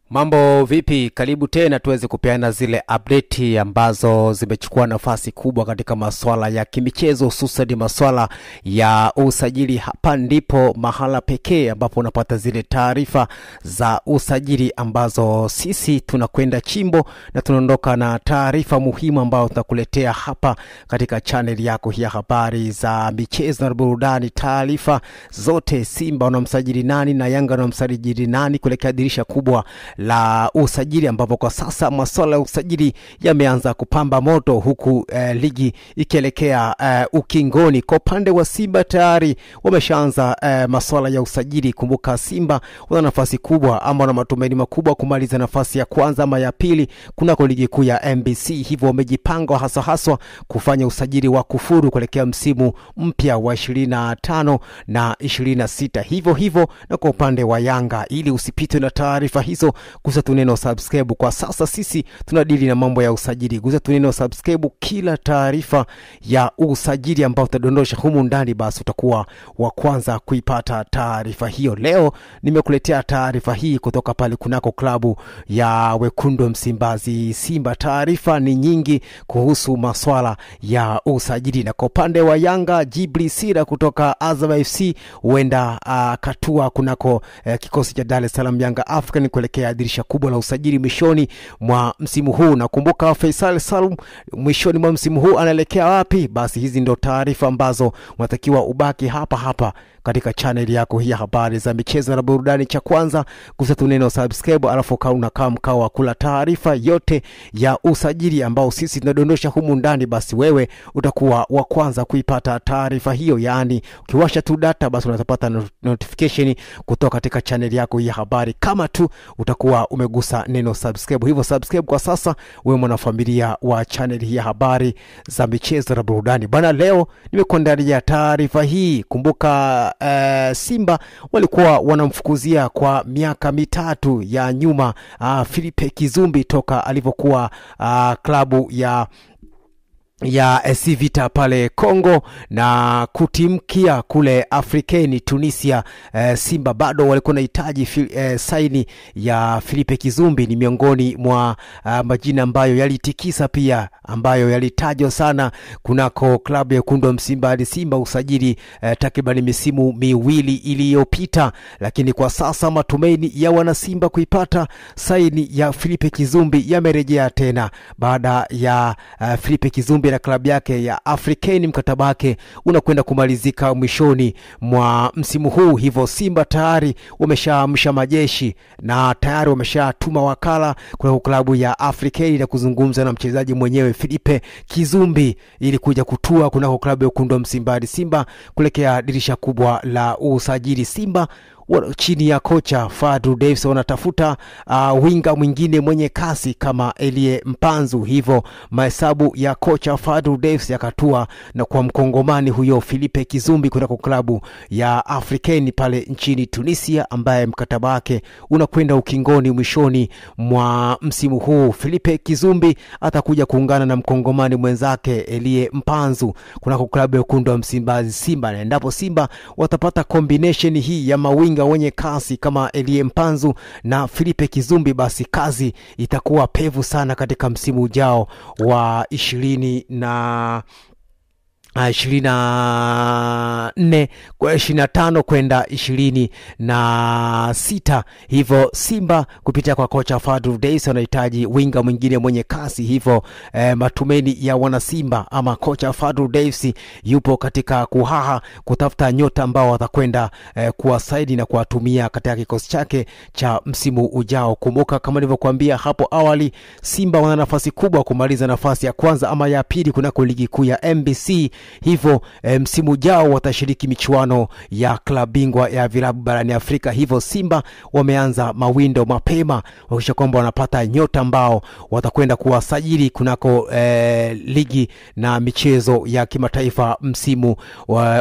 Mambo vipi? Karibu tena tuweze kupeana zile update ambazo zimechukua nafasi kubwa katika masuala ya kimichezo, hususan masuala ya usajili. Hapa ndipo mahala pekee ambapo unapata zile taarifa za usajili ambazo sisi tunakwenda chimbo na tunaondoka na taarifa muhimu ambayo tutakuletea hapa katika channel yako ya habari za michezo na burudani. Taarifa zote, Simba wanamsajili nani na Yanga wanamsajili nani kuelekea dirisha kubwa la usajili, ambapo kwa sasa masuala ya usajili yameanza kupamba moto, huku ligi ikielekea ukingoni. Kwa upande wa Simba tayari wameshaanza masuala ya usajili. Kumbuka Simba wana nafasi kubwa ama na matumaini makubwa kumaliza nafasi ya kwanza ama ya pili kunako ligi kuu ya MBC, hivyo wamejipanga haswa kufanya usajili wa kufuru kuelekea msimu mpya wa 25 na 26. Hivyo na kwa upande wa Yanga, ili usipitwe na taarifa hizo, gusa tu neno subscribe. Kwa sasa sisi tunadili na mambo ya usajili. Gusa tu neno subscribe, kila taarifa ya usajili ambao tutadondosha humu ndani, basi utakuwa wa kwanza kuipata taarifa hiyo. Leo nimekuletea taarifa hii kutoka pale kunako klabu ya Wekundu Msimbazi Simba. Taarifa ni nyingi kuhusu masuala ya usajili, na kwa upande wa Yanga, Jibri Sira kutoka Azam FC huenda katua kunako kikosi cha Dar es Salaam Yanga African kuelekea dirisha kubwa la usajili mwishoni mwa msimu huu. Na kumbuka Faisal Salum mwishoni mwa msimu huu anaelekea wapi? Basi hizi ndo taarifa ambazo unatakiwa ubaki hapa katika channel yako hii ya habari za michezo na burudani. Cha kwanza, gusa tu neno subscribe, alafu unakaa mkao wa kula taarifa yote ya usajili ambao sisi tunadondosha humu ndani, basi wewe utakuwa wa kwanza kuipata taarifa hiyo. Yani ukiwasha tu data, basi unatapata notification kutoka katika channel yako hii ya habari kama tu utakuwa umegusa neno subscribe. Hivyo subscribe kwa sasa, wewe mwanafamilia wa channel hii ya habari za michezo na burudani. Bana, leo nimekuandalia taarifa hii. Kumbuka Simba walikuwa wanamfukuzia kwa miaka mitatu ya nyuma Philippe Kizumbi toka alivyokuwa klabu ya SC Vita pale Kongo na kutimkia kule Afrikeni Tunisia. Simba bado walikuwa wanahitaji saini ya Philippe Kizumbi. Ni miongoni mwa majina ambayo yalitikisa, pia ambayo yalitajwa sana kunako klabu ya Wekundu Msimbazi Simba usajili takriban misimu miwili iliyopita. Lakini kwa sasa matumaini ya wana Simba kuipata saini ya Philippe Kizumbi yamerejea tena baada ya Philippe Kizumbi na klabu yake ya Afrikeni, mkataba wake unakwenda kumalizika mwishoni mwa msimu huu. Hivyo Simba tayari wameshaamsha majeshi na tayari wameshatuma wakala kwa klabu ya Afrikeni na kuzungumza na mchezaji mwenyewe Philippe Kizumbi ili kuja kutua kunako klabu ya Wekundu Msimbazi Simba kuelekea dirisha kubwa la usajili. Simba chini ya kocha Fadlu Davis wanatafuta winga mwingine mwenye kasi kama Elie Mpanzu. Hivyo mahesabu ya kocha Fadlu Davis yakatua na kwa mkongomani huyo Philippe Kizumbi kunako klabu ya Afrikeni pale nchini Tunisia, ambaye mkataba wake unakwenda ukingoni mwishoni mwa msimu huu. Philippe Kizumbi atakuja kuungana na mkongomani mwenzake Elie Mpanzu kunako klabu ya Wekundu Msimbazi Simba, na endapo Simba watapata combination hii ya mawinga wenye kasi kama Elie Mpanzu na Philippe Kizumbi, basi kazi itakuwa pevu sana katika msimu ujao wa 24 kwa 25 kwenda 26. Hivyo Simba kupitia kwa kocha Fadlu Davis wanahitaji winga mwingine mwenye kasi. Hivyo matumaini ya wana Simba ama kocha Fadlu Davis yupo katika kuhaha kutafuta nyota ambao watakwenda kuwasaidi na kuwatumia katika kikosi chake cha msimu ujao. Kumbuka kama nilivyokuambia hapo awali, Simba wana nafasi kubwa kumaliza nafasi ya kwanza ama ya pili kunako ligi kuu ya MBC. Hivyo msimu ujao watashiriki michuano ya klabu bingwa ya vilabu barani Afrika. Hivyo Simba wameanza mawindo mapema wakisha kwamba wanapata nyota ambao watakwenda kuwasajili kunako ligi na michezo ya kimataifa msimu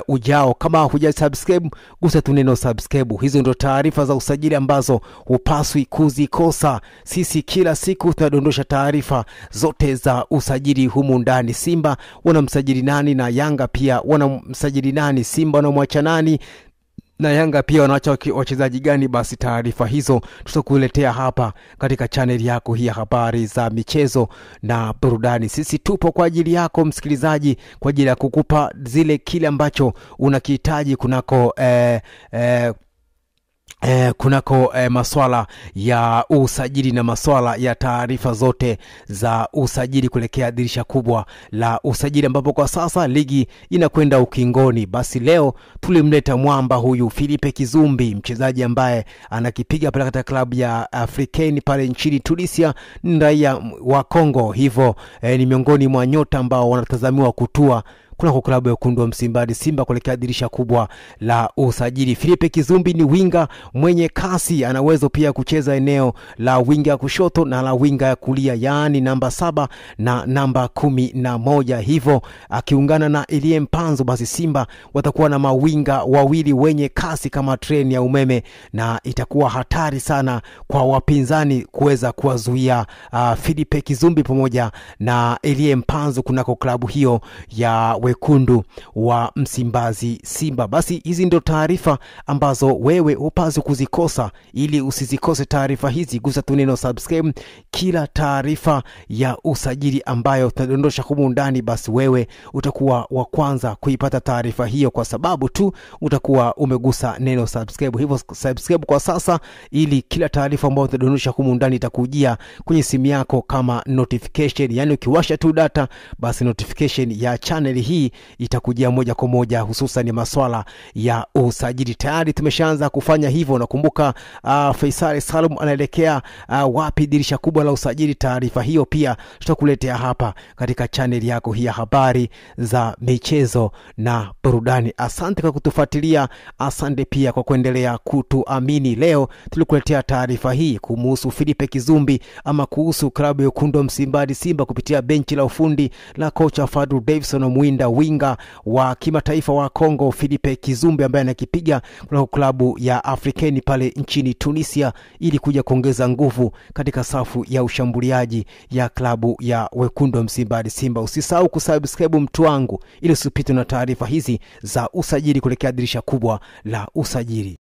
ujao. Kama hujasubscribe, gusa tu neno subscribe. Hizo ndo taarifa za usajili ambazo hupaswi kuzikosa. Sisi kila siku tunadondosha taarifa zote za usajili humu ndani. Simba wanamsajili nani na Yanga pia wanamsajili nani, Simba wanamwacha nani, na Yanga pia wanaacha wachezaji gani, basi taarifa hizo tutakuletea hapa katika channel yako hii ya habari za michezo na burudani. Sisi tupo kwa ajili yako msikilizaji, kwa ajili ya kukupa zile kile ambacho unakihitaji kunako masuala ya usajili na masuala ya taarifa zote za usajili kuelekea dirisha kubwa la usajili, ambapo kwa sasa ligi inakwenda ukingoni. Basi leo tulimleta mwamba huyu Philippe Kizumbi, mchezaji ambaye anakipiga pale katika klabu ya Africain pale nchini Tunisia, ni raia wa Kongo. Hivyo ni miongoni mwa nyota ambao wanatazamiwa kutua kuna klabu ya Wekundu wa Msimbazi Simba kuelekea dirisha kubwa la usajili. Philippe Kizumbi ni winga mwenye kasi, anaweza pia kucheza eneo la winga ya kushoto na la winga ya kulia, yani namba 7 na namba 11. Hivyo akiungana na Elie Mpanzu, basi Simba watakuwa na mawinga wawili wenye kasi kama treni ya umeme, na itakuwa hatari sana kwa wapinzani kuweza kuwazuia Philippe Kizumbi pamoja na Elie Mpanzu kunako klabu hiyo ya Wekundu wa Msimbazi Simba. Basi hizi ndio taarifa ambazo wewe hupaswi kuzikosa. Ili usizikose taarifa hizi, gusa tu neno subscribe. Kila taarifa ya usajili ambayo tutadondosha humu ndani, basi wewe utakuwa wa kwanza kuipata taarifa hiyo, kwa sababu tu utakuwa umegusa neno subscribe. Hivyo subscribe kwa sasa, ili kila taarifa ambayo tutadondosha humu ndani itakujia kwenye simu yako kama notification. Yani ukiwasha tu data, basi notification ya channel hii itakujia moja kwa moja, hususan masuala ya usajili. Tayari tumeshaanza kufanya hivyo. Nakumbuka Faisal Salum anaelekea wapi dirisha kubwa la usajili. Taarifa hiyo pia tutakuletea hapa katika channel yako hii ya habari za michezo na burudani. Asante kwa kutufuatilia, asante pia kwa kuendelea kutuamini. Leo tulikuletea taarifa hii kumhusu Philippe Kizumbi, ama kuhusu klabu ya Wekundu wa Msimbazi Simba kupitia benchi la ufundi la kocha Fadlu Davidson Mwinda, winga wa kimataifa wa Kongo Philippe Kizumbi, ambaye anakipiga kwa klabu ya Africain pale nchini Tunisia, ili kuja kuongeza nguvu katika safu ya ushambuliaji ya klabu ya Wekundu wa Msimbazi Simba. Usisahau kusubscribe mtu wangu, ili usipitwe na taarifa hizi za usajili kuelekea dirisha kubwa la usajili.